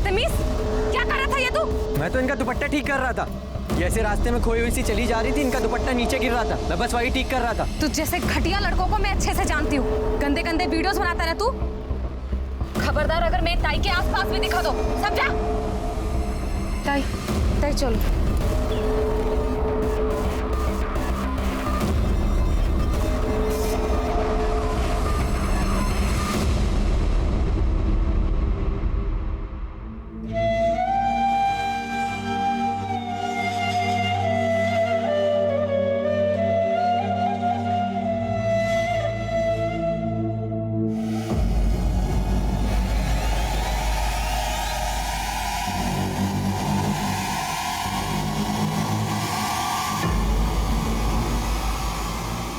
बदतमीज, क्या कर रहा था ये तू? मैं तो इनका दुपट्टा ठीक कर रहा था। ये ऐसे रास्ते में खोई हुई सी चली जा रही थी, इनका दुपट्टा नीचे गिर रहा था, मैं बस वही ठीक कर रहा था। तू जैसे घटिया लड़कों को मैं अच्छे से जानती हूँ। गंदे गंदे वीडियोस बनाता रहा तू। खबरदार अगर मेरी ताई के आसपास भी दिखा दो, समझा? ताई, ताई चलो।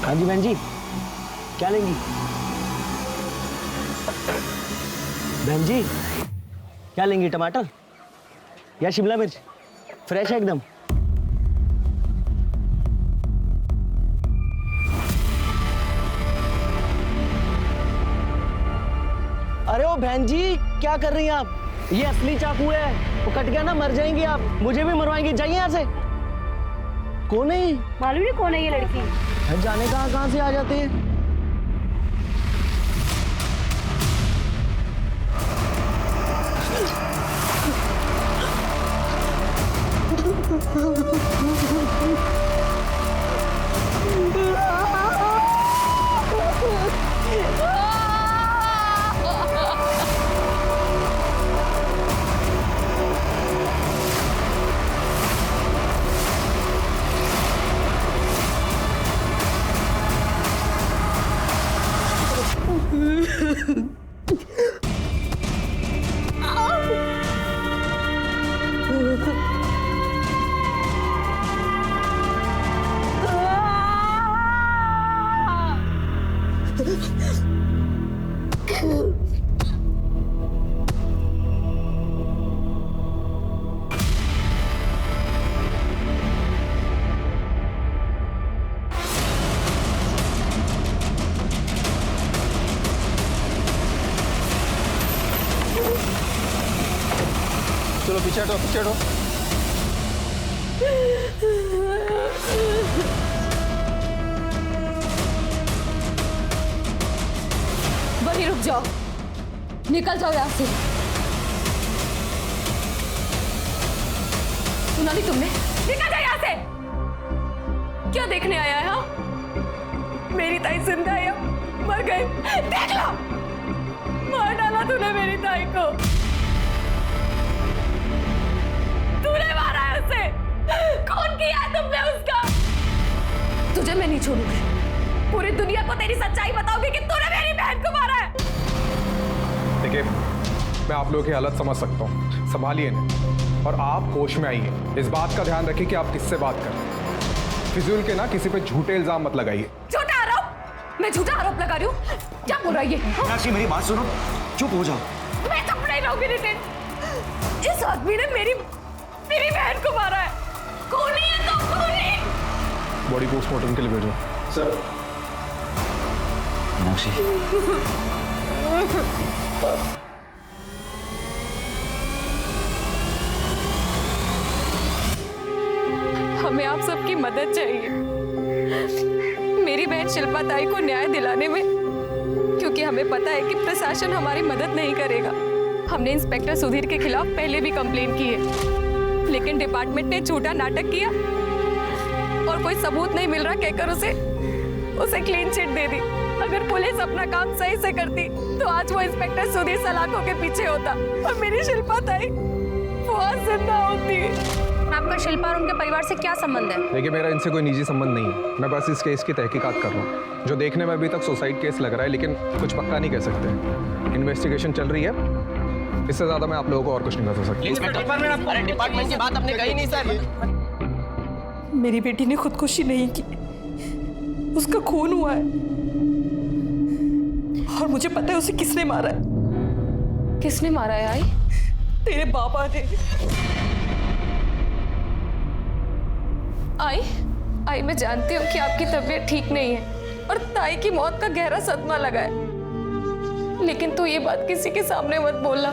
हाँ जी बहन जी, क्या लेंगी? बहन जी क्या लेंगी, टमाटर या शिमला मिर्च? फ्रेश है एकदम। अरे ओ बहन जी, क्या कर रही हैं आप? ये असली चाकू है, वो कट गया ना मर जाएंगी आप, मुझे भी मरवाएंगी। जाइए यहाँ से। कौन है? मालूम नहीं कौन है ये लड़की। जाने कहाँ से आ जाते हैं। चलो पीछे हटो, पीछे हटो। वहीं रुक जाओ, निकल जाओ यहाँ से। सुना नहीं तुमने? निकल जाओ यहाँ से। क्या देखने आया है? हाँ, मेरी ताई जिंदा है या मर गई? देख लो, मार डाला तूने मेरी ताई को। तूने मारा है उसे। कौन किया है तुमने उसका? तुझे मैं नहीं छोड़ूंगी। पूरी दुनिया को तेरी सच्चाई बताओगी कि तूने मेरी बहन को मारा है। देखिए, मैं आप लोगों की हालत समझ सकता हूँ, संभालिए इन्हें और आप होश में आइए। इस बात का ध्यान रखिए कि आप किससे बात कर रहे हैं। फिजूल के ना किसी पे झूठे इल्जाम मत लगाइए। झूठा आरोप? मैं झूठा आरोप लगा रही हूँ? क्या बोल रहा है ये? मीनाक्षी मेरी बात सुनो, चुप हो जाओ। मैं चुप नहीं रहूंगी नितिन। इस आदमी ने मेरी बहन को मारा है। खूनी है तो खूनी। बॉडी पोस्टमार्टम के लिए भेजो। सर। मीनाक्षी हमें आप सबकी मदद चाहिए मेरी बहन शिल्पा ताई को न्याय दिलाने में, क्योंकि हमें पता है कि प्रशासन हमारी मदद नहीं करेगा। हमने इंस्पेक्टर सुधीर के खिलाफ पहले भी कंप्लेन की है, लेकिन डिपार्टमेंट ने झूठा नाटक किया और कोई सबूत नहीं मिल रहा कहकर उसे क्लीन चिट दे दी। अगर पुलिस अपना काम सही से करती तो आज वो इंस्पेक्टर सुधीर सलाखों के पीछे होता और मेरी शिल्पा ताई वो आज जिंदा होती। आपका शिल्पा और उनके परिवार से क्या संबंध है? देखिए, मेरा इनसे कोई निजी संबंध नहीं है। मैं बस इस केस की तहकीकात कर रहा हूँ, जो देखने में अभी तक सुसाइड केस लग रहा है, लेकिन कुछ पक्का नहीं कह सकते। इन्वेस्टिगेशन चल रही है, इससे ज्यादा मैं आप लोगों को और कुछ नहीं बता सकता। अरे डिपार्टमेंट की बात आपने कही नहीं सर। मेरी बेटी ने खुदकुशी नहीं की, उसका खून हुआ है और मुझे पता है उसे किसने मारा है। किसने मारा है? आई तेरे बाबा ने। आई मैं जानती हूँ कि आपकी तबीयत ठीक नहीं है और ताई की मौत का गहरा सदमा लगा है, लेकिन तू ये बात किसी के सामने मत बोलना।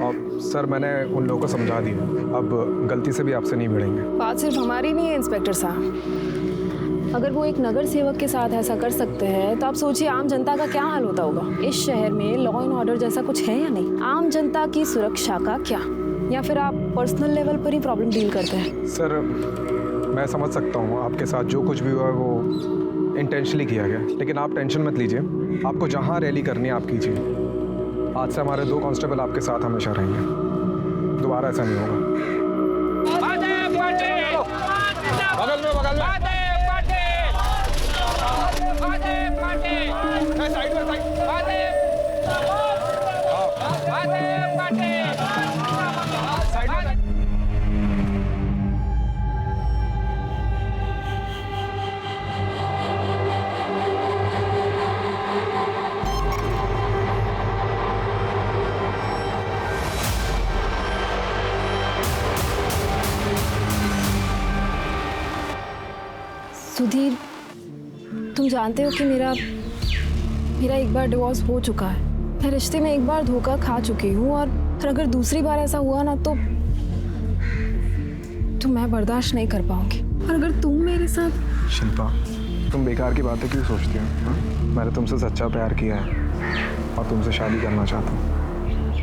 और सर मैंने उन लोगों को समझा दिया, अब गलती से भी आपसे नहीं भिड़ेंगे। बात सिर्फ हमारी नहीं है इंस्पेक्टर साहब। अगर वो एक नगर सेवक के साथ ऐसा कर सकते हैं तो आप सोचिए आम जनता का क्या हाल होता होगा। इस शहर में लॉ एंड ऑर्डर जैसा कुछ है या नहीं? आम जनता की सुरक्षा का क्या? या फिर आप पर्सनल लेवल पर ही प्रॉब्लम डील करते हैं? सर मैं समझ सकता हूँ आपके साथ जो कुछ भी हुआ है वो इंटेंशनली किया गया, लेकिन आप टेंशन मत लीजिए। आपको जहाँ रैली करनी है आप कीजिए। आज से हमारे 2 कांस्टेबल आपके साथ हमेशा रहेंगे, दोबारा ऐसा नहीं होगा। बगल में साइड में सुधीर, तुम जानते हो कि मेरा एक बार डिवोर्स हो चुका है। मैं रिश्ते में एक बार धोखा खा चुकी हूँ और अगर दूसरी बार ऐसा हुआ ना तो मैं बर्दाश्त नहीं कर पाऊंगी। और अगर तुम मेरे साथ। शिल्पा, तुम बेकार की बातें क्यों सोचती हो? मैंने तुमसे सच्चा प्यार किया है और तुमसे शादी करना चाहता हूँ।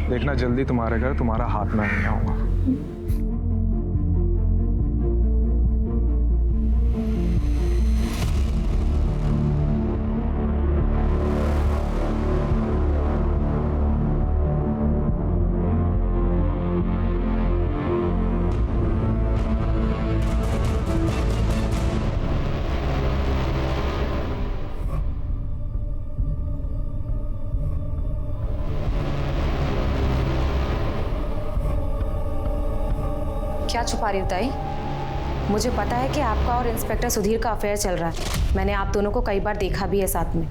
देखना जल्दी तुम्हारे घर तुम्हारा हाथ में नहीं आऊँगा। क्या छुपा रही हो ताई? मुझे पता है कि आपका और इंस्पेक्टर सुधीर का अफेयर चल रहा है। मैंने आप दोनों को कई बार देखा भी है साथ में।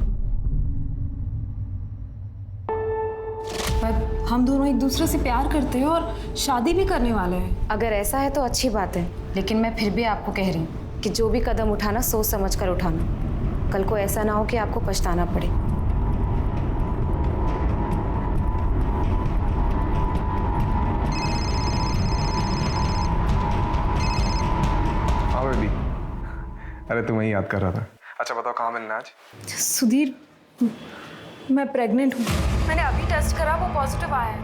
हम दोनों एक दूसरे से प्यार करते हैं और शादी भी करने वाले हैं। अगर ऐसा है तो अच्छी बात है, लेकिन मैं फिर भी आपको कह रही हूँ कि जो भी कदम उठाना सोच समझ कर उठाना। कल को ऐसा ना हो कि आपको पछताना पड़े। अरे तुम्हें ही याद कर रहा था। अच्छा बताओ कहाँ मिलना आज? सुधीर, मैं प्रेग्नेंट हूँ। मैंने अभी टेस्ट करा, वो पॉजिटिव आया है।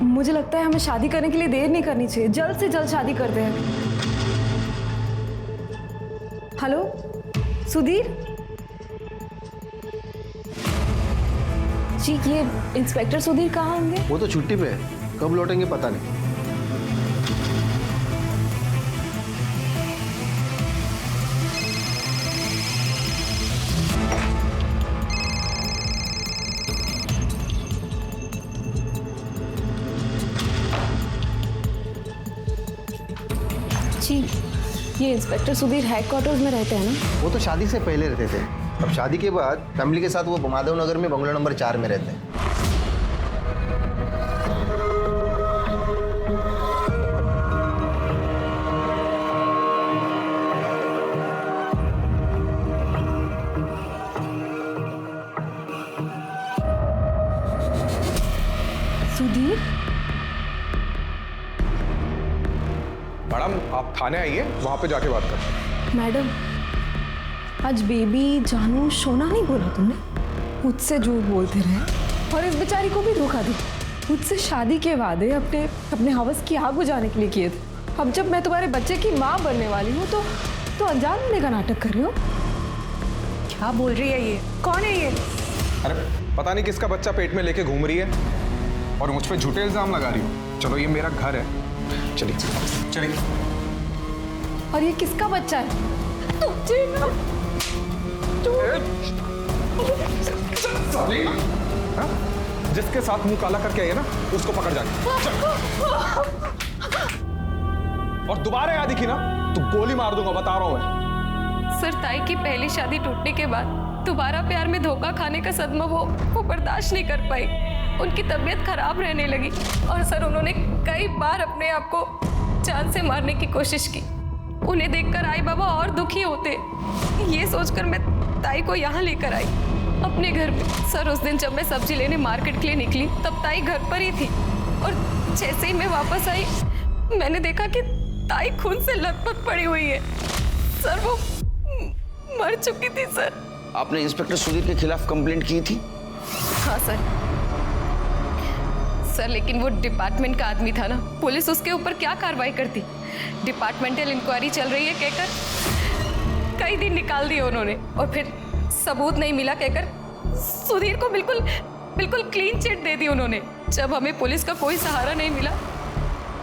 मुझे लगता है हमें शादी करने के लिए देर नहीं करनी चाहिए। जल्द से जल्द शादी करते हैं। हेलो सुधीर जी, ये इंस्पेक्टर सुधीर कहाँ होंगे? वो तो छुट्टी पे है, कब लौटेंगे पता नहीं। जी, ये इंस्पेक्टर सुधीर हेडक्वार्टर्स में रहते हैं ना? वो तो शादी से पहले रहते थे, अब शादी के बाद फैमिली के साथ वो माधव नगर में बंगला नंबर 4 में रहते हैं। सुधीर, मैडम आप थाने आइए, वहाँ पे जाके बात करते हैं। मैडम आज बेबी जानू सोना नहीं बोला तुमने? मुझसे झूठ बोलते रहे और इस बेचारी को भी धोखा दी। मुझसे शादी के वादे अपने हवस की आग बुझाने के लिए किए थे। अब जब मैं तुम्हारे बच्चे की माँ बनने वाली हूँ तो अनजान होने का नाटक कर रही हो। क्या बोल रही है ये? कौन है ये? अरे पता नहीं किसका बच्चा पेट में लेके घूम रही है और मुझ पे झूठे इल्जाम लगा रही हो। चलो ये मेरा घर है, चलिए चलिए। और ये किसका बच्चा है? जिसके साथ मुंह काला करके आई है ना, उसको पकड़ जाके और दोबारा याद दिखी ना तो गोली मार दूंगा, बता रहा हूं मैं। सर, ताई की पहली शादी टूटने के बाद दोबारा प्यार में धोखा खाने का सदमा वो बर्दाश्त नहीं कर पाई। उनकी तबीयत खराब रहने लगी और सर उन्होंने कई बार अपने आप को जान से मारने की कोशिश की। उन्हें देखकर आई बाबा और दुखी होते। ये सोचकर मैं ताई को यहाँ लेकर आई अपने घर में। सर उस दिन जब मैं सब्जी लेने मार्केट के लिए निकली तब ताई घर पर ही थी। और जैसे ही मैं वापस आई मैंने देखा कि ताई खून से लथपथ पड़ी हुई है। सर वो मर चुकी थी सर। आपने इंस्पेक्टर सुधीर के खिलाफ कंप्लेंट की थी? हाँ सर लेकिन वो डिपार्टमेंट का आदमी था ना, पुलिस उसके ऊपर क्या कार्रवाई करती। डिपार्टमेंटल इंक्वायरी चल रही है कहकर कई दिन निकाल दिए उन्होंने, और फिर सबूत नहीं मिला कहकर सुधीर को बिल्कुल क्लीन चिट दे दी उन्होंने। जब हमें पुलिस का कोई सहारा नहीं मिला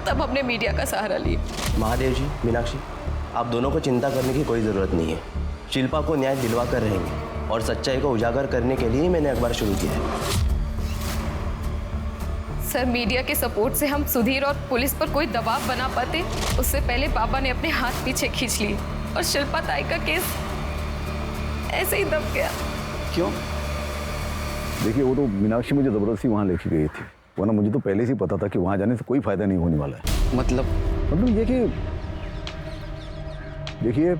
तब हमने मीडिया का सहारा लिया। महादेव जी, मीनाक्षी, आप दोनों को चिंता करने की कोई ज़रूरत नहीं है। शिल्पा को न्याय दिलवा कर रहेंगे और सच्चाई को उजागर करने के लिए मैंने अखबार शुरू किया है। सर मीडिया के सपोर्ट से हम सुधीर और पुलिस पर कोई दबाव बना पाते, उससे पहले बाबा ने अपने हाथ पीछे खींच लिए और शिल्पा ताई का केस ऐसे ही दब गया। क्यों? देखिए, वो तो मीनाक्षी मुझे ज़बरदस्ती वहाँ लेके गई थी, वरना मुझे तो पहले से ही पता था कि वहाँ जाने से कोई फ़ायदा नहीं होने वाला है। मतलब ये कि देखिए,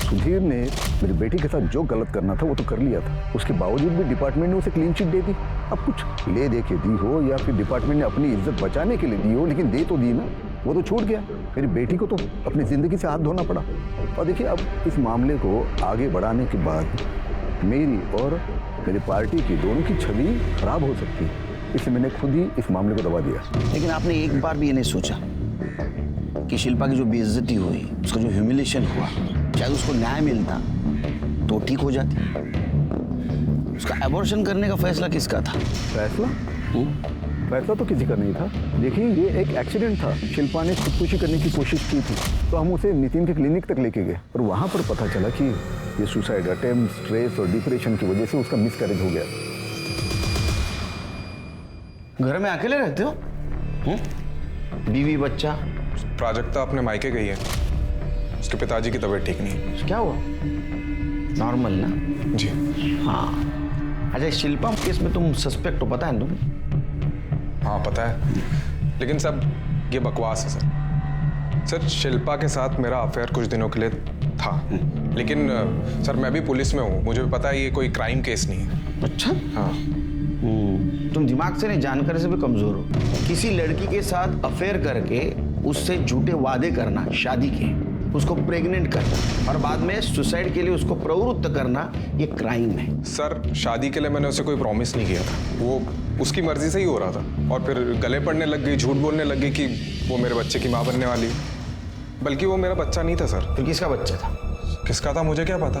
सुधीर ने मेरी बेटी के साथ जो गलत करना था वो तो कर लिया था, उसके बावजूद भी डिपार्टमेंट ने उसे क्लीन चिट दे दी। अब कुछ ले दे के दी हो या फिर डिपार्टमेंट ने अपनी इज्जत बचाने के लिए दी हो, लेकिन दे तो दी ना, वो तो छूट गया। मेरी बेटी को तो अपनी ज़िंदगी से हाथ धोना पड़ा। और देखिए, अब इस मामले को आगे बढ़ाने के बाद मेरी और मेरी पार्टी की दोनों की छवि खराब हो सकती है, इसलिए मैंने खुद ही इस मामले को दबा दिया। लेकिन आपने एक बार भी ये नहीं सोचा कि शिल्पा की जो बेइज्जती हुई, उसका जो ह्यूमिलेशन हुआ, शायद उसको न्याय मिलता तो ठीक हो जाती। उसका एबॉर्शन करने का फैसला किसका था? फैसला? फैसला तो किसी का नहीं था। देखिए, ये एक एक्सीडेंट था। शिल्पा ने खुदकुशी करने की कोशिश की थी, तो हम उसे नितिन के क्लिनिक तक लेके गए और वहाँ पर पता चला कि ये सुसाइड अटेम्प्ट, स्ट्रेस और डिप्रेशन की वजह से उसका मिसकैरेज हो गया। घर में अकेले रहते हो? बीवी बच्चा? प्राजक्ता अपने मायके गई है, उसके पिताजी की तबीयत ठीक नहीं है। क्या हुआ? नॉर्मल ना? जी हाँ। अच्छा, शिल्पा केस में तुम सस्पेक्ट हो, पता है तुम्हें? हाँ पता है, लेकिन सब ये बकवास है सर। सर शिल्पा के साथ मेरा अफेयर कुछ दिनों के लिए था, लेकिन सर मैं भी पुलिस में हूँ, मुझे भी पता है ये कोई क्राइम केस नहीं है। अच्छा? हाँ। तुम दिमाग से नहीं, जानकारी से भी कमजोर हो। किसी लड़की के साथ अफेयर करके उससे झूठे वादे करना, शादी के, उसको प्रेग्नेंट करना और बाद में सुसाइड के लिए उसको प्रवृत्त करना, ये क्राइम है। सर शादी के लिए मैंने उसे कोई प्रॉमिस नहीं किया था, वो उसकी मर्जी से ही हो रहा था, और फिर गले पड़ने लग गई, झूठ बोलने लग गई कि वो मेरे बच्चे की माँ बनने वाली है। बल्कि वो मेरा बच्चा नहीं था सर। फिर किसका बच्चा था? किसका था मुझे क्या पता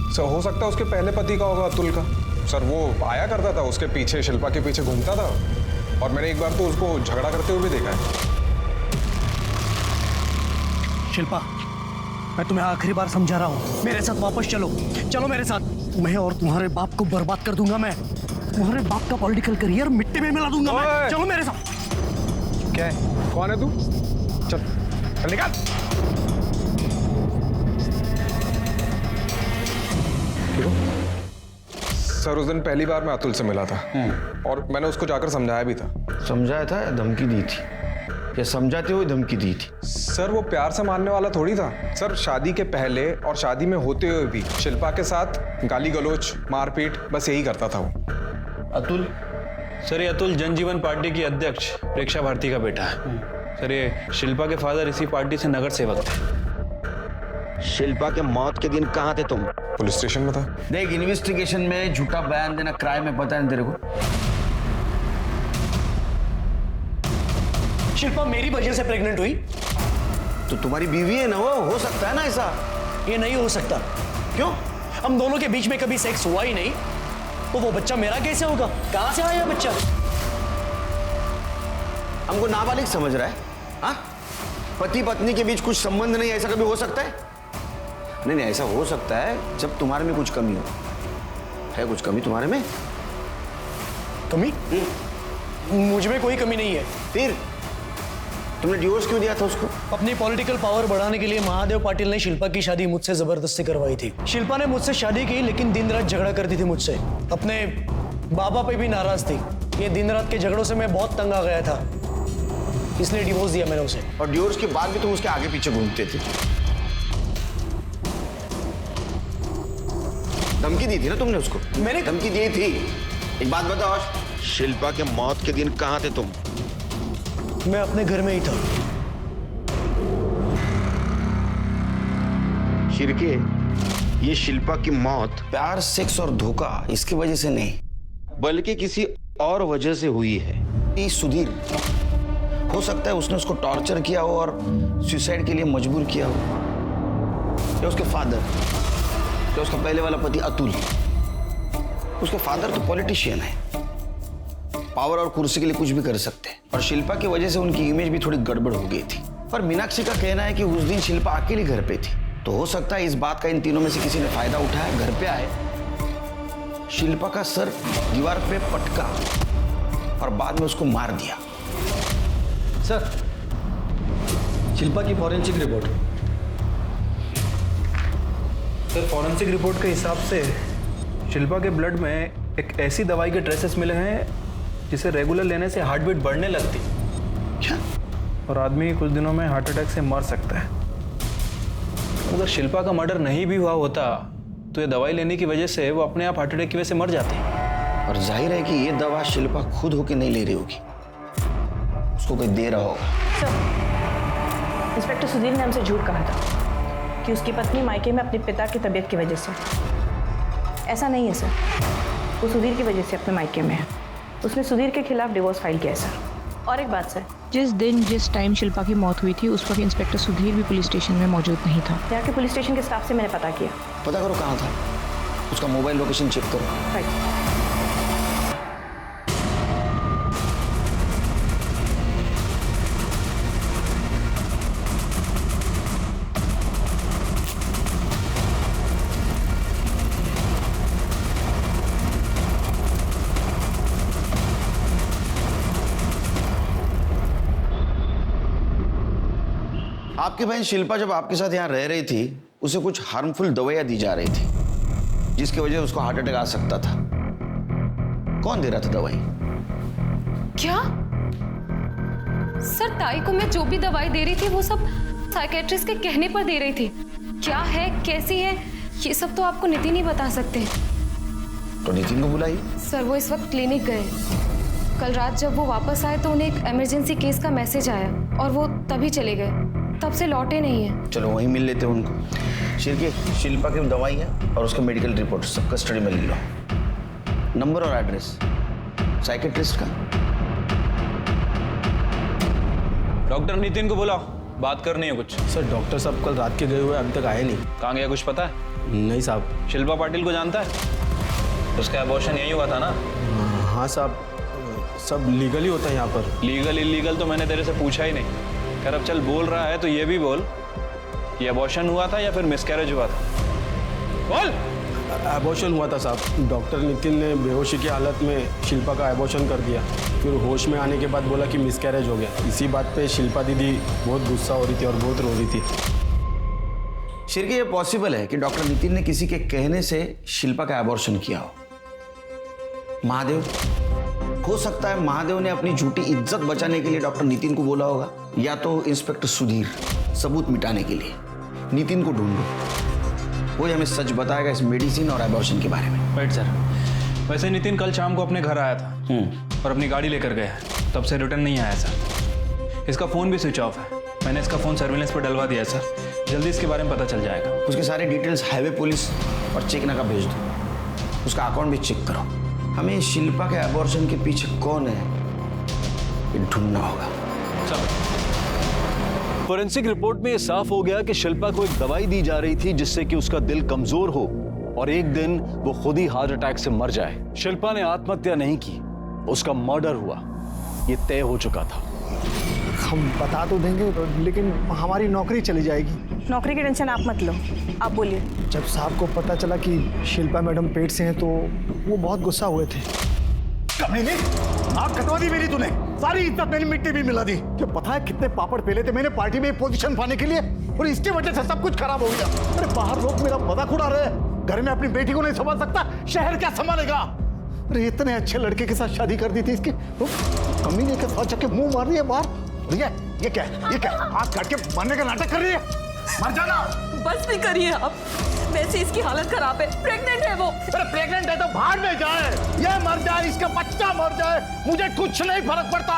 सर, हो सकता है उसके पहले पति का होगा, अतुल का। सर वो आया करता था उसके पीछे, शिल्पा के पीछे घूमता था, और मैंने एक बार तो उसको झगड़ा करते हुए भी देखा है। शिल्पा, मैं तुम्हें आखिरी बार समझा रहा हूँ, मेरे साथ वापस चलो। चलो मेरे साथ। मैं और तुम्हारे बाप को बर्बाद कर दूंगा। मैं तुम्हारे बाप का पॉलिटिकल करियर मिट्टी में मिला दूंगा मैं। चलो मेरे साथ। क्या है? कौन है तू? चल चल निकाल। सर उस दिन पहली बार मैं अतुल से मिला था और मैंने उसको जाकर समझाया भी था। समझाया था या धमकी दी थी? या समझाते हुए धमकी दी थी? सर वो प्यार से मानने वाला थोड़ी था सर। शादी के पहले और शादी में होते हुए भी शिल्पा के साथ गाली गलोच, मारपीट, बस यही करता था वो। अतुल? सर ये अतुल जनजीवन पार्टी की अध्यक्ष प्रेक्षा भारती का बेटा है। सर ये शिल्पा के फादर इसी पार्टी से नगर सेवक थे। शिल्पा के मौत के दिन कहाँ थे तुम? पुलिस स्टेशन में था। देख, इन्वेस्टिगेशन में झूठा बयान देना क्राइम है, पता है तेरे को? शिल्पा मेरी वजह से प्रेग्नेंट हुई तो तुम्हारी बीवी है ना, वो हो सकता है ना ऐसा? ये नहीं हो सकता। क्यों? हम दोनों के बीच में कभी सेक्स हुआ ही नहीं, तो वो बच्चा मेरा कैसे होगा? कहां से आया बच्चा? हमको नाबालिग समझ रहा है? हाँ, पति पत्नी के बीच कुछ संबंध नहीं, ऐसा कभी हो सकता है? नहीं नहीं, ऐसा हो सकता है जब तुम्हारे में कुछ कमी हो। है कुछ कमी तुम्हारे में? कमी? मुझ में कोई कमी नहीं है। फिर तुमने डिवोर्स क्यों दिया था उसको? अपनी पॉलिटिकल पावर बढ़ाने के लिए महादेव पाटिल ने शिल्पा की शादी मुझसे जबरदस्ती करवाई थी। शिल्पा ने मुझसे शादी की, लेकिन दिन रात झगड़ा करती थी मुझसे। अपने बाबा पे भी नाराज थी। ये दिन रात के झगड़ों से मैं बहुत तंग आ गया था, इसलिए डिवोर्स दिया मैंने उसे। और डिवोर्स के बाद भी तुम उसके आगे पीछे घूमते थे। धमकी दी थी ना तुमने उसको? मैंने धमकी दी थी। एक बात बताओ, शिल्पा के मौत के दिन कहाँ थे तुम? मैं अपने घर में ही था। शिर्के, ये शिल्पा की मौत प्यार, सेक्स और धोखा इसकी वजह से नहीं, बल्कि किसी और वजह से हुई है। ये सुधीर, हो सकता है उसने उसको टॉर्चर किया हो और सुसाइड के लिए मजबूर किया हो, या उसके फादर, या उसका पहले वाला पति अतुल। उसके फादर तो पॉलिटिशियन है, पावर और कुर्सी के लिए कुछ भी कर सकते हैं, और शिल्पा की वजह से उनकी इमेज भी थोड़ी गड़बड़ हो गई थी। पर मीनाक्षी का कहना है कि उस दिन शिल्पा अकेली घर पे थी, तो हो सकता है इस बात का इन तीनों में से किसी ने फायदा उठाया, घर पे आए, शिल्पा का सर दीवार पे पटका और बाद में उसको मार दिया। सर, शिल्पा की forensic report. Sir, forensic report के हिसाब से शिल्पा के ब्लड में एक ऐसी दवाई के ट्रेसेस मिले हैं जिसे रेगुलर लेने से हार्ट बीट बढ़ने लगती, क्या? और आदमी कुछ दिनों में हार्ट अटैक से मर सकता है। अगर शिल्पा का मर्डर नहीं भी हुआ होता तो ये दवाई लेने की वजह से वो अपने आप हार्ट अटैक की वजह से मर जाती। और जाहिर है कि ये दवा शिल्पा खुद होके नहीं ले रही होगी, उसको कोई दे रहा होगा। सर, इंस्पेक्टर सुधीर ने हमसे झूठ कहा था कि उसकी पत्नी मायके में अपने पिता की तबीयत की वजह से। ऐसा नहीं है सर, वो सुधीर की वजह से अपने मायके में है। उसने सुधीर के खिलाफ डिवोर्स फाइल किया है सर। और एक बात सर, जिस दिन जिस टाइम शिल्पा की मौत हुई थी उस वक्त इंस्पेक्टर सुधीर भी पुलिस स्टेशन में मौजूद नहीं था। यहाँ के पुलिस स्टेशन के स्टाफ से मैंने पता किया। पता करो कहाँ था, उसका मोबाइल लोकेशन चेक करो। राइट। आपकी बहन शिल्पा जब आपके साथ यहाँ रह रही थी, उसे कुछ हार्मफुल दवाइयाँ दी जा रही थी जिसकी वजह से उसको हार्ट अटैक आ सकता था। कौन दे रहा था दवाई? क्या सर, ताई को मैं जो भी दवाई दे रही थी वो सब साइकेट्रिस्ट के कहने पर दे रही थी। क्या है, कैसी है, ये सब तो आपको नितिन ही बता सकते हैं। तो नितिन को बुलाई। सर, वो इस वक्त क्लिनिक गए। कल रात जब वो वापस आए तो उन्हें एक इमरजेंसी केस का मैसेज आया और वो तभी चले गए, तब से लौटे नहीं है। चलो वहीं मिल लेते हैं उनको। शिल्पा की दवाई है और उसका मेडिकल रिपोर्ट सब कस्टडी में ले लो। नंबर और एड्रेस साइकेट्रिस्ट का। डॉक्टर नितिन को बुलाओ, बात करनी है कुछ। सर, डॉक्टर साहब कल रात के गए हुए अभी तक आए नहीं। कहाँ गया कुछ पता है? नहीं साहब। शिल्पा पाटिल को जानता है? उसका अबॉर्शन यही हुआ था ना? हाँ साहब, सब लीगल ही होता है यहाँ पर। लीगल इलीगल तो मैंने तेरे से पूछा ही नहीं। खैर अब चल, बोल रहा है तो ये भी बोल, ये अबॉर्शन हुआ था या फिर मिसकैरेज हुआ था? बोल। अबॉर्शन हुआ था साहब। डॉक्टर नितिन ने बेहोशी की हालत में शिल्पा का अबॉर्शन कर दिया, फिर होश में आने के बाद बोला कि मिसकैरेज हो गया। इसी बात पे शिल्पा दीदी बहुत गुस्सा हो रही थी और बहुत रो रही थी। शिर्के, ये पॉसिबल है कि डॉक्टर नितिन ने किसी के कहने से शिल्पा का अबॉर्शन किया हो। महादेव, हो सकता है महादेव ने अपनी झूठी इज्जत बचाने के लिए डॉक्टर नितिन को बोला होगा, या तो इंस्पेक्टर सुधीर सबूत मिटाने के लिए। नितिन को ढूंढो, वो हमें सच बताएगा इस मेडिसिन और अबॉर्शन के बारे में। Right sir. वैसे नितिन कल शाम को अपने घर आया था और अपनी गाड़ी लेकर गया, तब से रिटर्न नहीं आया सर। इसका फ़ोन भी स्विच ऑफ है। मैंने इसका फ़ोन सर्विलेंस पर डलवा दिया सर, जल्दी इसके बारे में पता चल जाएगा। उसके सारे डिटेल्स हाईवे पुलिस और चेकना का भेज दो, उसका अकाउंट भी चेक करो। हमें शिल्पा के अबॉर्शन के पीछे कौन है ये ढूंढना होगा। फोरेंसिक रिपोर्ट में यह साफ हो गया कि शिल्पा को एक दवाई दी जा रही थी जिससे कि उसका दिल कमजोर हो और एक दिन वो खुद ही हार्ट अटैक से मर जाए। शिल्पा ने आत्महत्या नहीं की, उसका मर्डर हुआ, ये तय हो चुका था। हम बता तो देंगे लेकिन हमारी नौकरी चली जाएगी। नौकरी की टेंशन आप मत लो, आप बोलिए। जब साहब को पता चला कि शिल्पा मैडम पेट से हैं तो वो बहुत गुस्सा हुए थे। कमीने, नाक कटवा दी मेरी तूने, सारी इज्जत मैंने मिट्टी भी मिला दी। क्या पता है कितने पापड़ पेले थे मैंने पार्टी में पोजीशन पाने के लिए, और इसकी वजह से सब कुछ खराब हो गया। अरे बाहर लोग मेरा मजाक उड़ा रहे, घर में अपनी बेटी को नहीं संभाल सकता, शहर क्या संभालेगा? अरे इतने अच्छे लड़के के साथ शादी कर दी थी इसकी, कमीने के साथ जाके मुंह मार रही है बाहर। ये क्या हाथ काट के मरने का नाटक कर रही है? मर जाना। बस भी करिए आप, वैसे इसकी हालत खराब है, प्रेग्नेंट है वो। अरे प्रेग्नेंट है तो बाहर में जाए, ये मर जाए, इसका बच्चा मर जाए, मुझे कुछ नहीं फर्क पड़ता।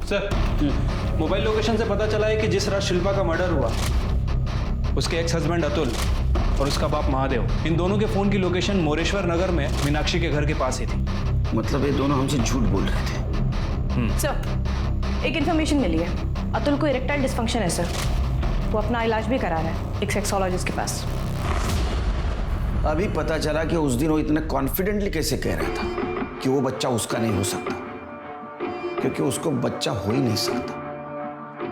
सर, मोबाइल लोकेशन से पता चला है कि जिस रात शिल्पा का मर्डर हुआ उसके एक्स हस्बैंड अतुल और उसका बाप महादेव, इन दोनों के फोन की लोकेशन मोरेश्वर नगर में मीनाक्षी के घर के पास ही थी। मतलब ये दोनों हमसे झूठ बोल रहे थे। सर, एक इन्फॉर्मेशन मिली है। अतुल को इरेक्टाइल डिस्फंक्शन है सर। वो अपना इलाज भी करा रहा है एक सेक्सोलॉजिस्ट के पास। अभी पता चला कि उस दिन वो इतने कॉन्फिडेंटली कैसे कह रहा था कि वो बच्चा उसका नहीं हो सकता, क्योंकि उसको बच्चा हो ही नहीं सकता।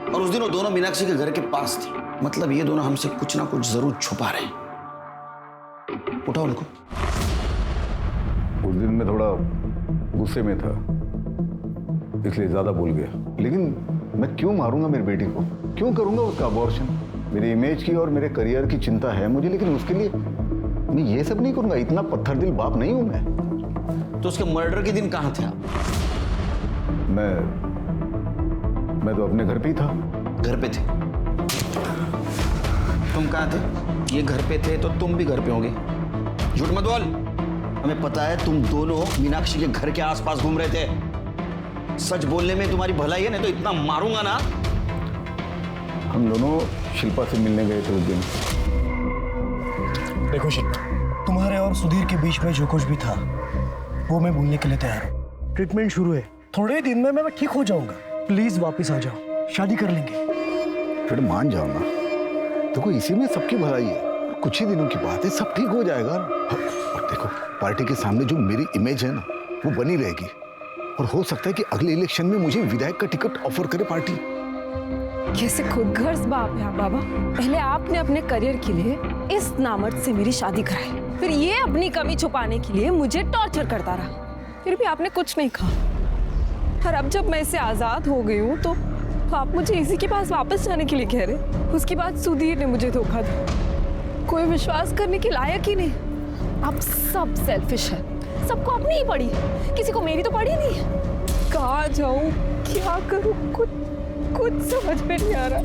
और उस दिन वो दोनों मीनाक्षी के घर के पास थी। मतलब ये दोनों हमसे कुछ ना कुछ जरूर छुपा रहे हैं। उठाओ उनको। उस दिन मैं थोड़ा गुस्से में था, इसलिए ज्यादा बोल गया। लेकिन मैं क्यों मारूंगा मेरी बेटी को? क्यों करूंगा उसका अबॉर्शन? मेरी इमेज की और मेरे करियर की चिंता है मुझे, लेकिन उसके लिए मैं ये सब नहीं करूंगा। इतना पत्थर दिल बाप नहीं हूं मैं। तो उसके मर्डर के दिन कहां थे आप? मैं तो अपने घर पे ही था। घर पे थे? तुम कहां थे? ये घर पे थे तो तुम भी घर पे होंगे। झूठ मत बोल। हमें पता है तुम दोनों मीनाक्षी के घर के आसपास घूम रहे थे। सच बोलने में तुम्हारी भलाई है, नहीं तो इतना मारूंगा ना। हम दोनों शिल्पा से मिलने गए थे उस दिन। देखो शिल्पा, तुम्हारे और सुधीर के बीच में जो कुछ भी था वो मैं भूलने के लिए तैयार हूँ। ट्रीटमेंट शुरू है, थोड़े ही दिन में मैं ठीक हो जाऊंगा। प्लीज वापस आ जाओ, शादी कर लेंगे। फिर मान जाओ ना, देखो इसी में सबकी भलाई है। कुछ ही दिनों की बात है, सब ठीक हो जाएगा। और देखो पार्टी के सामने जो मेरी इमेज है ना वो बनी रहेगी, और हो सकता है कि अगले इलेक्शन में मुझे विधायक का टिकट ऑफर करे पार्टी। कैसे खुदगर्ज बाप है आप बाबा। पहले आपने अपने करियर के लिए इस नामर्द से मेरी शादी कराई, फिर ये अपनी कमी छुपाने के लिए मुझे टॉर्चर करता रहा, फिर भी आपने कुछ नहीं कहा। और अब जब मैं इससे आजाद हो गई हूँ तो आप मुझे इसी के पास वापस जाने के लिए कह रहे। उसके बाद सुधीर ने मुझे धोखा दिया। कोई विश्वास करने के लायक ही नहीं। आप सब सेल्फिश है, सबको अपनी ही पड़ी, किसी को मेरी तो पड़ी नहीं। कहाँ जाऊं, क्या करूं, कुछ समझ में नहीं आ रहा।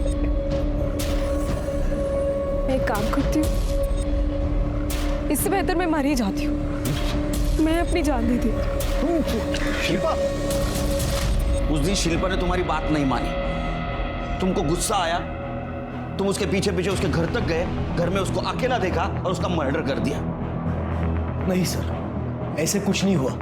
मैं एक काम करती हूँ, इससे बेहतर मैं मर ही जाती हूँ। मैं अपनी जान दे देती हूँ। शिल्पा, उस दिन शिल्पा ने तुम्हारी बात नहीं मानी। तुमको गुस्सा आया, तुम उसके पीछे पीछे उसके घर तक गए, घर में उसको अकेला देखा और उसका मर्डर कर दिया। नहीं सर, ऐसे कुछ नहीं हुआ,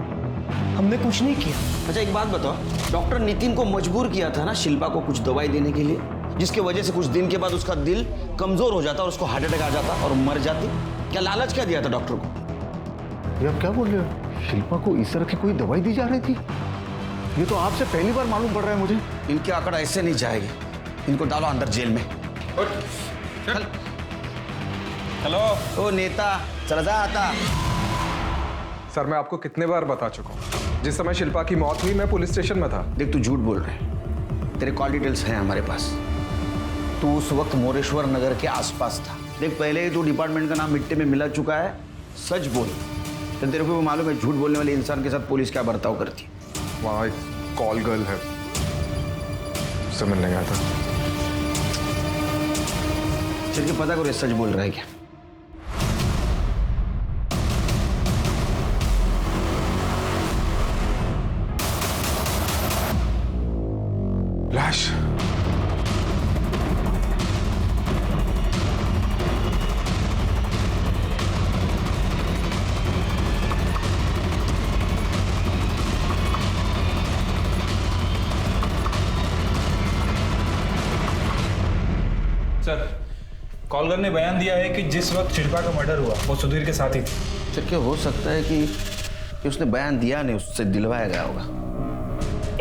हमने कुछ नहीं किया। अच्छा एक बात बताओ, डॉक्टर नितिन को मजबूर किया था ना शिल्पा को कुछ दवाई देने के लिए, जिसकी वजह से कुछ दिन के बाद उसका दिल कमजोर हो जाता और उसको हार्ट अटैक आ जाता और मर जाती। क्या लालच क्या दिया था डॉक्टर को? ये आप क्या बोल रहे हो? शिल्पा को इस तरह की कोई दवाई दी जा रही थी? ये तो आपसे पहली बार मालूम पड़ रहा है मुझे। इनके आंकड़ा ऐसे नहीं जाएंगे, इनको डालो अंदर जेल में। हेलो ओ नेता, चला जा आता। सर मैं आपको कितने बार बता चुका हूँ, जिस समय शिल्पा की मौत हुई मैं पुलिस स्टेशन में था। देख तू झूठ बोल रहे है, तेरे कॉल डिटेल्स हैं हमारे पास। तू उस वक्त मोरेश्वर नगर के आसपास था। देख पहले ही तू डिपार्टमेंट का नाम मिट्टी में मिला चुका है। सच बोल, तो तेरे को भी मालूम है झूठ बोलने वाले इंसान के साथ पुलिस क्या बर्ताव करती है। वहाँ एक कॉल गर्ल है, उससे मिलने गया था। चल के पता करो ये सच बोल रहा है क्या। लाश सर, कॉलगर ने बयान दिया है कि जिस वक्त शिल्पा का मर्डर हुआ वो सुधीर के साथ ही थी। चल के हो सकता है कि उसने बयान दिया नहीं, उससे दिलवाया गया होगा।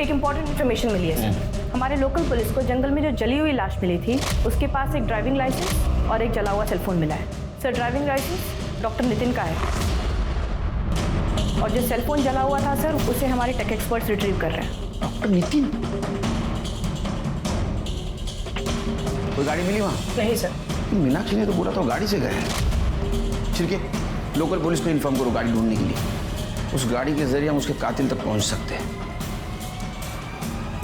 एक इम्पॉर्टेंट इन्फॉर्मेशन मिली है सर। हमारे लोकल पुलिस को जंगल में जो जली हुई लाश मिली थी उसके पास एक ड्राइविंग लाइसेंस और एक जला हुआ सेलफोन मिला है। Sir driving licence doctor Nitin का है और जो सेलफोन जला हुआ था सर उसे हमारे टेक एक्सपर्ट्स रिट्रीव कर रहे हैं। डॉक्टर नितिन? कोई गाड़ी मिली वहाँ? नहीं सर। मीनाक्षी ने तो बोला था गाड़ी से गए। ठीक है, लोकल पुलिस को इन्फॉर्म करो गाड़ी ढूंढने के लिए। उस गाड़ी के जरिए हम उसके कातिल तक पहुंच सकते हैं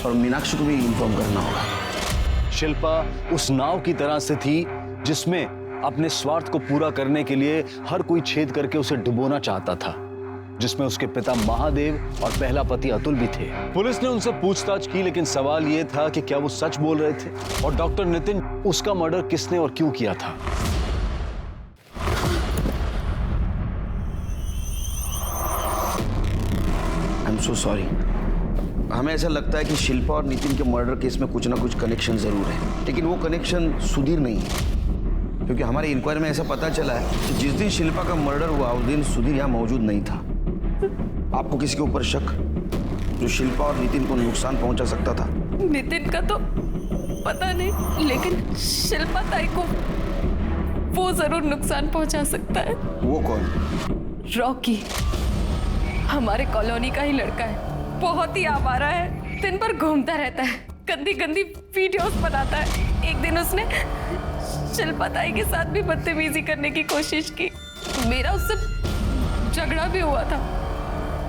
और मीनाक्षी को भी इन्फॉर्म करना होगा। शिल्पा उस नाव की तरह से थी जिसमें अपने स्वार्थ को पूरा करने के लिए हर कोई छेद करके उसे डुबोना चाहता था। जिसमें उसके पिता महादेव और पहला पति अतुल भी थे। पुलिस ने उनसे पूछताछ की, लेकिन सवाल यह था कि क्या वो सच बोल रहे थे और डॉक्टर नितिन, उसका मर्डर किसने और क्यों किया था। I am so sorry. हमें ऐसा लगता है कि शिल्पा और नितिन के मर्डर केस में कुछ ना कुछ कनेक्शन जरूर है, लेकिन वो कनेक्शन सुधीर नहीं है, क्योंकि हमारी इंक्वायरी में ऐसा पता चला है कि जिस दिन शिल्पा का मर्डर हुआ उस दिन सुधीर यहाँ मौजूद नहीं था। आपको किसी के ऊपर शक जो शिल्पा और नितिन को नुकसान पहुंचा सकता था? नितिन का तो पता नहीं, लेकिन शिल्पा ताई को वो जरूर नुकसान पहुंचा सकता है। वो कौन? रॉकी, हमारे कॉलोनी का ही लड़का है, बहुत ही आवारा है, दिन भर घूमता रहता है, गंदी गंदी वीडियोस बनाता है। एक दिन उसने शिल्पा ताई के साथ भी बदतमीजी करने की कोशिश की। मेरा उससे झगड़ा भी हुआ था।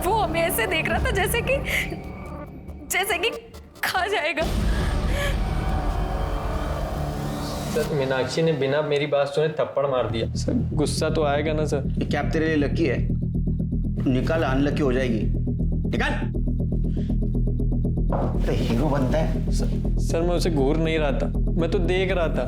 वो हमें ऐसे देख रहा था जैसे कि खा जाएगा। सर, मीनाक्षी ने बिना मेरी बात सुने थप्पड़ मार दिया। सर, गुस्सा तो आएगा ना सर। ये कैप तेरे लिए लकी है, निकाल, अनलकी हो जाएगी। निकाल। तो हीरो बनता है। सर मैं उसे घूर नहीं रहा था, मैं तो देख रहा था।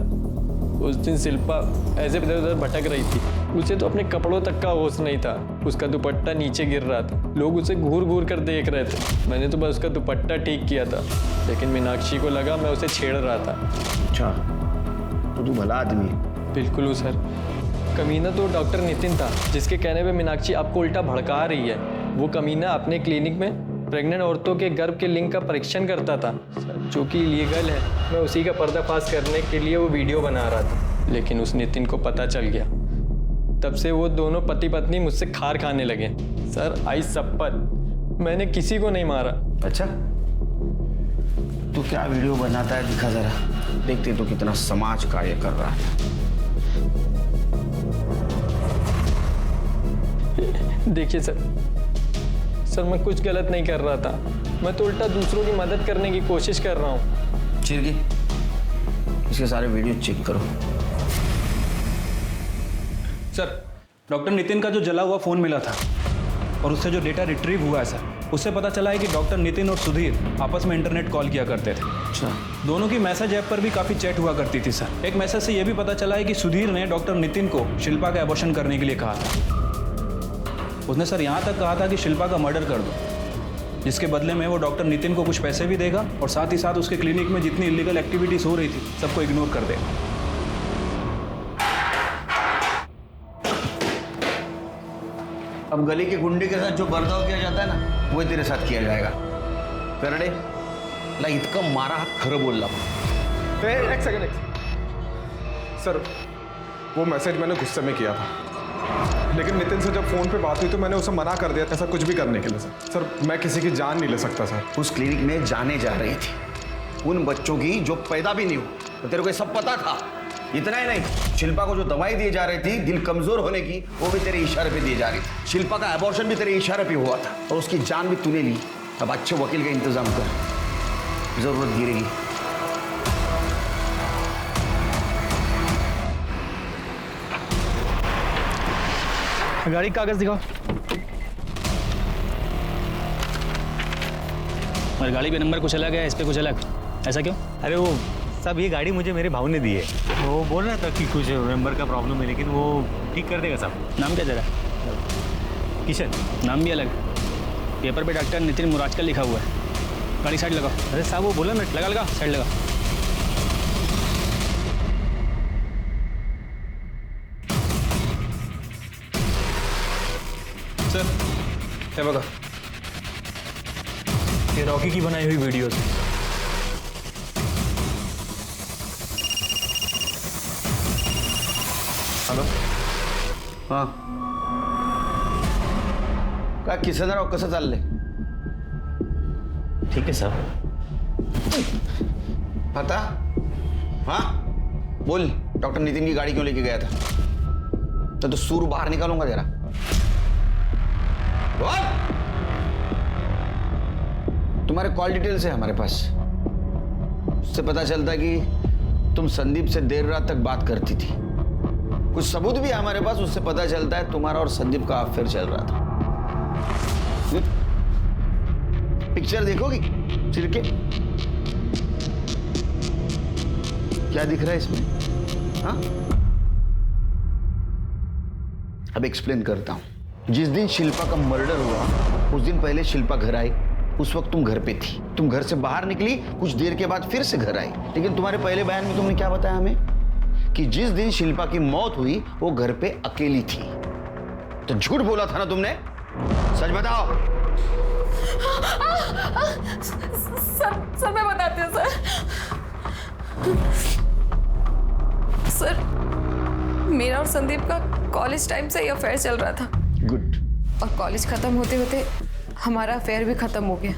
उस दिन शिल्पा ऐसे इधर उधर भटक रही थी, उसे तो अपने कपड़ों तक का होश नहीं था। उसका दुपट्टा नीचे गिर रहा था, लोग उसे घूर घूर कर देख रहे थे। मैंने तो बस उसका दुपट्टा ठीक किया था, लेकिन मीनाक्षी को लगा मैं उसे छेड़ रहा था। अच्छा, तो तू भला आदमी है। बिल्कुल सर। कमीना तो डॉक्टर नितिन था, जिसके कहने पे मीनाक्षी आपको उल्टा भड़का रही है। वो कमीना अपने क्लिनिक में प्रेग्नेंट औरतों के गर्भ के लिंग का परीक्षण करता था, जो कि इलीगल है। मैं उसी का पर्दाफाश करने के लिए वो वीडियो बना रहा था, लेकिन उस नितिन को पता चल गया। तब से वो दोनों पति पत्नी मुझसे खार खाने लगे। सर, आई शपथ, मैंने किसी को नहीं मारा। अच्छा, तू क्या वीडियो बनाता है, दिखा जरा, देखते तो कितना समाज कार्य कर रहा है। देखिए सर, मैं कुछ गलत नहीं कर रहा था। मैं तो उल्टा दूसरों की मदद करने की कोशिश कर रहा हूँ। चिरगी, इसके सारे वीडियो चेक करो। सर, डॉक्टर नितिन का जो जला हुआ फोन मिला था और उससे जो डेटा रिट्रीव हुआ है सर, उससे पता चला है कि डॉक्टर नितिन और सुधीर आपस में इंटरनेट कॉल किया करते थे। अच्छा। दोनों की मैसेज ऐप पर भी काफ़ी चैट हुआ करती थी सर। एक मैसेज से यह भी पता चला है कि सुधीर ने डॉक्टर नितिन को शिल्पा का एबॉर्शन करने के लिए कहा था। उसने सर यहाँ तक कहा था कि शिल्पा का मर्डर कर दो, जिसके बदले में वो डॉक्टर नितिन को कुछ पैसे भी देगा और साथ ही साथ उसके क्लिनिक में जितनी इलीगल एक्टिविटीज हो रही थी सबको इग्नोर कर देगा। अब गली के गुंडे के साथ जो बर्ताव किया जाता है ना, वो तेरे साथ किया जाएगा। करडे ला इतकं मारा हात खरं बोलला। एक सेकंड सर, वो मैसेज मैंने गुस्से में किया था, लेकिन नितिन से जब फोन पे बात हुई तो मैंने उसे मना कर दिया ऐसा कुछ भी करने के लिए। सर, मैं किसी की जान नहीं ले सकता सर। उस क्लिनिक में जाने जा रही थी उन बच्चों की जो पैदा भी नहीं हुए, तो तेरे को सब पता था। इतना ही नहीं, शिल्पा को जो दवाई दी जा रही थी दिल कमजोर होने की, वो भी तेरे इशारे पे दी जा रही थी। शिल्पा का एबॉर्शन भी तेरे इशारे पे हुआ था और उसकी जान भी तूने ली। अब अच्छे वकील का इंतजाम कर, जरूरत गिरेगी। गाड़ी कागज दिखाओ। और गाड़ी पे नंबर कुछ अलग है, इस पे कुछ अलग, ऐसा क्यों? अरे वो सब ये गाड़ी मुझे मेरे भाव ने दी है। वो बोल रहा था कि कुछ नंबर का प्रॉब्लम है, लेकिन वो ठीक कर देगा साहब। नाम क्या तेरा? किशन। नाम भी अलग। पेपर पे डॉक्टर नितिन मुराजकल लिखा हुआ है। गाड़ी साइड लगाओ। अरे साहब वो बोला ना, लगा साइड लगा। सर, ये बघा, ये रॉकी की बनाई हुई वीडियोस है। हॅलो, हां, काय किसनराव कसं चाललंय? ठीक है साहब। पता? हाँ बोल, डॉक्टर नितिन की गाड़ी क्यों लेके गया था? तो सूर बाहर निकालूंगा तेरा। बोल। तुम्हारे कॉल डिटेल्स है हमारे पास, उससे पता चलता है कि तुम संदीप से देर रात तक बात करती थी। कुछ सबूत भी है हमारे पास, उससे पता चलता है तुम्हारा और संदीप का अफेयर चल रहा था। पिक्चर देखोगी? चिरके क्या दिख रहा है इसमें? हाँ? अब एक्सप्लेन करता हूं। जिस दिन शिल्पा का मर्डर हुआ उस दिन पहले शिल्पा घर आई। उस वक्त तुम घर पे थी। तुम घर से बाहर निकली, कुछ देर के बाद फिर से घर आई। लेकिन तुम्हारे पहले बयान में तुमने क्या बताया हमें? कि जिस दिन शिल्पा की मौत हुई वो घर पे अकेली थी। तो झूठ बोला था ना तुमने? सच बताओ। सर मैं बताती हूँ सर, मेरा और संदीप का कॉलेज टाइम से ही अफेयर चल रहा था। गुड। और कॉलेज खत्म होते होते हमारा अफेयर भी खत्म हो गया।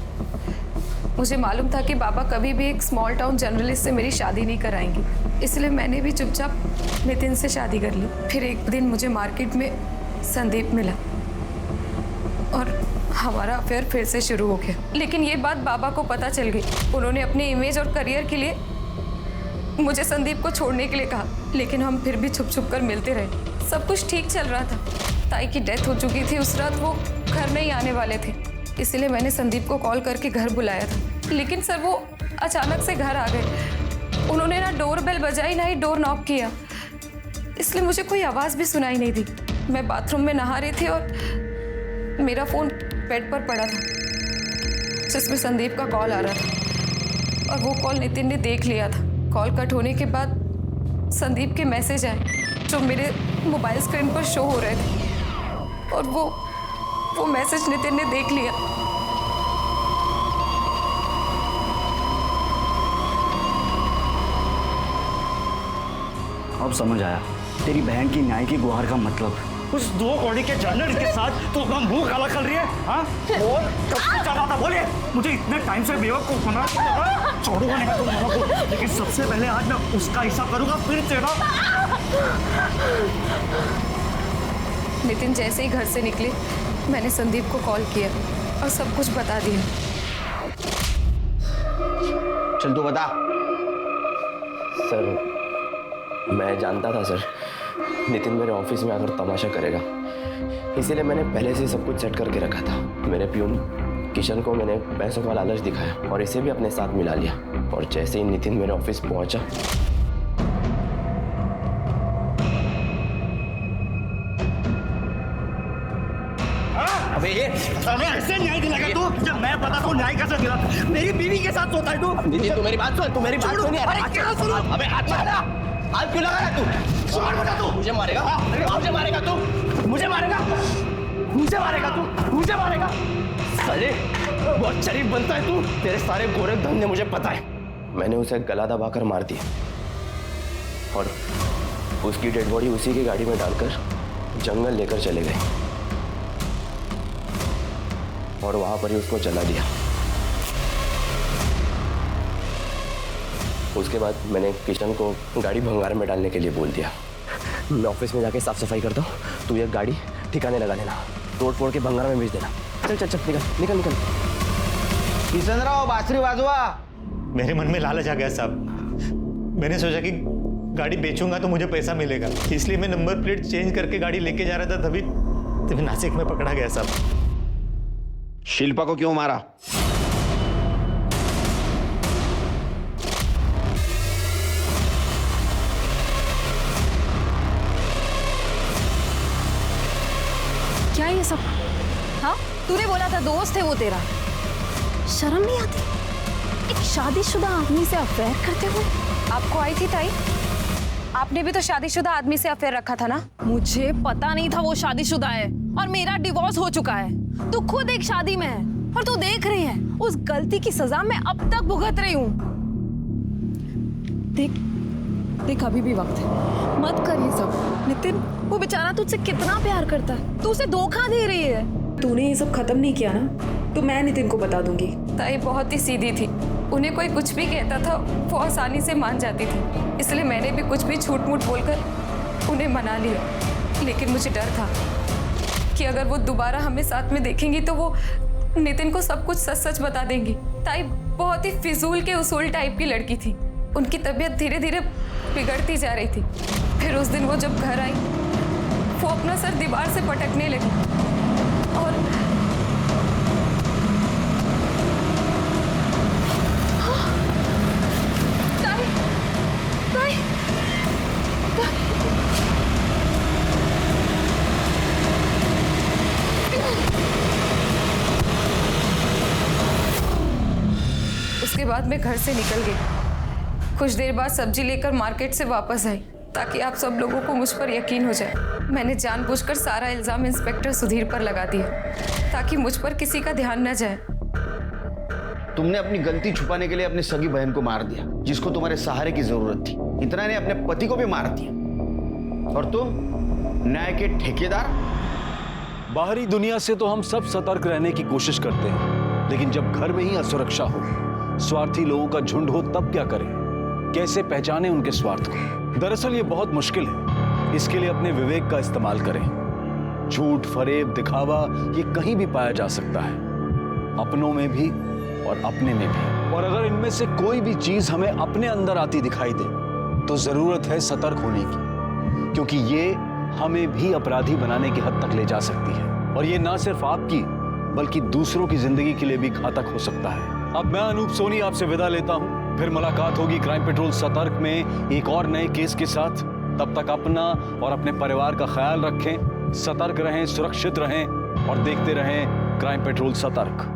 मुझे मालूम था कि बाबा कभी भी एक स्मॉल टाउन जर्नलिस्ट से मेरी शादी नहीं कराएंगी, इसलिए मैंने भी चुपचाप नितिन से शादी कर ली। फिर एक दिन मुझे मार्केट में संदीप मिला और हमारा अफेयर फिर से शुरू हो गया। लेकिन ये बात बाबा को पता चल गई। उन्होंने अपने इमेज और करियर के लिए मुझे संदीप को छोड़ने के लिए कहा, लेकिन हम फिर भी छुप छुप कर मिलते रहे। सब कुछ ठीक चल रहा था। ताई की डेथ हो चुकी थी। उस रात वो घर नहीं आने वाले थे, इसलिए मैंने संदीप को कॉल करके घर बुलाया था। लेकिन सर वो अचानक से घर आ गए। उन्होंने ना डोर बेल बजाई ना ही डोर नॉक किया, इसलिए मुझे कोई आवाज़ भी सुनाई नहीं दी। मैं बाथरूम में नहा रही थी और मेरा फ़ोन बेड पर पड़ा था जिसमें संदीप का कॉल आ रहा था, और वो कॉल नितिन ने देख लिया था। कॉल कट होने के बाद संदीप के मैसेज आए जो मेरे मोबाइल स्क्रीन पर शो हो रहे थे, और वो मैसेज नितिन ने देख लिया। अब समझ आया तेरी बहन की न्याय की गुहार का मतलब। उस दो कौड़ी के जर्नलिस्ट के साथ तो अपना मुंह काला कर रही है। हाँ? बोल, कब से चला था? बोलिए। मुझे इतने टाइम से बेवकूफ बना छोड़ूंगा नहीं तुम दोनों को, लेकिन सबसे पहले आज मैं उसका हिसाब करूंगा, फिर तेरा। नितिन जैसे ही घर से निकले मैंने संदीप को कॉल किया और सब कुछ बता दिया। चल तू बता। सर मैं जानता था सर नितिन मेरे ऑफिस में आकर तमाशा करेगा, इसीलिए मैंने पहले से सब कुछ सेट करके रखा था। मेरे प्यून किशन को मैंने पैसों का लालच दिखाया और इसे भी अपने साथ मिला लिया। और जैसे ही नितिन मेरे ऑफिस पहुंचा, अबे ये ऐसे न्याय दिलाएगा तू? जब मैं पता तो न्याय कैसे दिला? मेरी बीवी के साथ सोता है तू? नितिन तू मेरी बात सुन, तू मेरी बात सुन यार। अरे क्या सुनो? अबे हाथ मारा, हाथ क्यों लगा रहा तू? छोड़ बता तू। मुझे मारेगा? मुझे मारेगा तू? मुझे मारेगा? मुझे मारेगा तू? मुझे मारेगा? साले बहुत शरीफ बनता है तू। तेरे सारे गोरे धंधे मुझे पता है। मैंने उसे गला दबाकर मार दिया और उसकी डेड बॉडी उसी की गाड़ी में डालकर जंगल लेकर चले गए और वहां पर ही उसको जला दिया। उसके बाद मैंने किशन को गाड़ी भंगार में डालने के लिए बोल दिया। मैं ऑफिस में जाके साफ सफाई करता हूँ, तू ये गाड़ी ठिकाने लगा देना, तोड़ फोड़ के भंगार में भेज देना। चल चल चल निकल निकल निकल। किशनराव बांसुरी बाजवा। मेरे मन में लालच आ गया साहब। मैंने सोचा कि गाड़ी बेचूंगा तो मुझे पैसा मिलेगा, इसलिए मैं नंबर प्लेट चेंज करके गाड़ी लेके जा रहा था। तभी नासिक में पकड़ा गया साहब। शिल्पा को क्यों मारा? क्या ये सब? हाँ, तूने बोला था दोस्त है वो तेरा। शर्म नहीं आती एक शादीशुदा आदमी से अफेयर करते हुए? आपको आई थी ताई? आपने भी तो शादीशुदा आदमी से अफेयर रखा था ना? मुझे पता नहीं था वो शादीशुदा है और मेरा डिवोर्स हो चुका है। तू खुद एक शादी में है और तू देख रही है उस गलती की सजा मैं अब तक भुगत रही हूँ। देख देख अभी भी वक्त है, मत कर ये सब। नितिन वो बेचारा तुझसे कितना प्यार करता है, तू उसे धोखा दे रही है। तूने ये सब खत्म नहीं किया ना तो मैं नितिन को बता दूंगी। ताई बहुत ही सीधी थी, उन्हें कोई कुछ भी कहता था वो आसानी से मान जाती थी, इसलिए मैंने भी कुछ भी झूठ मूठ बोलकर उन्हें मना लिया। लेकिन मुझे डर था कि अगर वो दोबारा हमें साथ में देखेंगी तो वो नितिन को सब कुछ सच सच बता देंगी। ताई बहुत ही फिजूल के उसूल टाइप की लड़की थी, उनकी तबीयत धीरे धीरे बिगड़ती जा रही थी। फिर उस दिन वो जब घर आई वो अपना सर दीवार से पटकने लगी और उसके बाद मैं घर से निकल गई। कुछ देर बाद सब्जी लेकर मार्केट से वापस आई ताकि आप सब लोगों को मुझ पर यकीन हो जाए। मैंने जानबूझकर सारा इल्जाम इंस्पेक्टर सुधीर पर लगा दिया ताकि मुझ पर किसी का ध्यान न जाए। तुमने अपनी गलती छुपाने के लिए अपनी सगी बहन को मार दिया, जिसको तुम्हारे सहारे की जरूरत थी। इतना ने अपने पति को भी मार दिया। और तुम न्याय के ठेकेदार। बाहरी दुनिया से तो हम सब सतर्क रहने की कोशिश करते हैं, लेकिन जब घर में ही असुरक्षा हो, स्वार्थी लोगों का झुंड हो, तब क्या करें? कैसे पहचाने उनके स्वार्थ को? दरअसल ये बहुत मुश्किल है। इसके लिए अपने विवेक का इस्तेमाल करें। झूठ, फरेब, दिखावा ये कहीं भी पाया जा सकता है, अपनों में भी और अपने में भी। और अगर इनमें से कोई भी चीज हमें अपने अंदर आती दिखाई दे तो जरूरत है सतर्क होने की, क्योंकि ये हमें भी अपराधी बनाने की हद तक ले जा सकती है। और ये ना सिर्फ आपकी बल्कि दूसरों की जिंदगी के लिए भी घातक हो सकता है। अब मैं अनूप सोनी आपसे विदा लेता हूं। फिर मुलाकात होगी क्राइम पेट्रोल सतर्क में एक और नए केस के साथ। तब तक अपना और अपने परिवार का ख्याल रखें, सतर्क रहें, सुरक्षित रहें और देखते रहें क्राइम पेट्रोल सतर्क।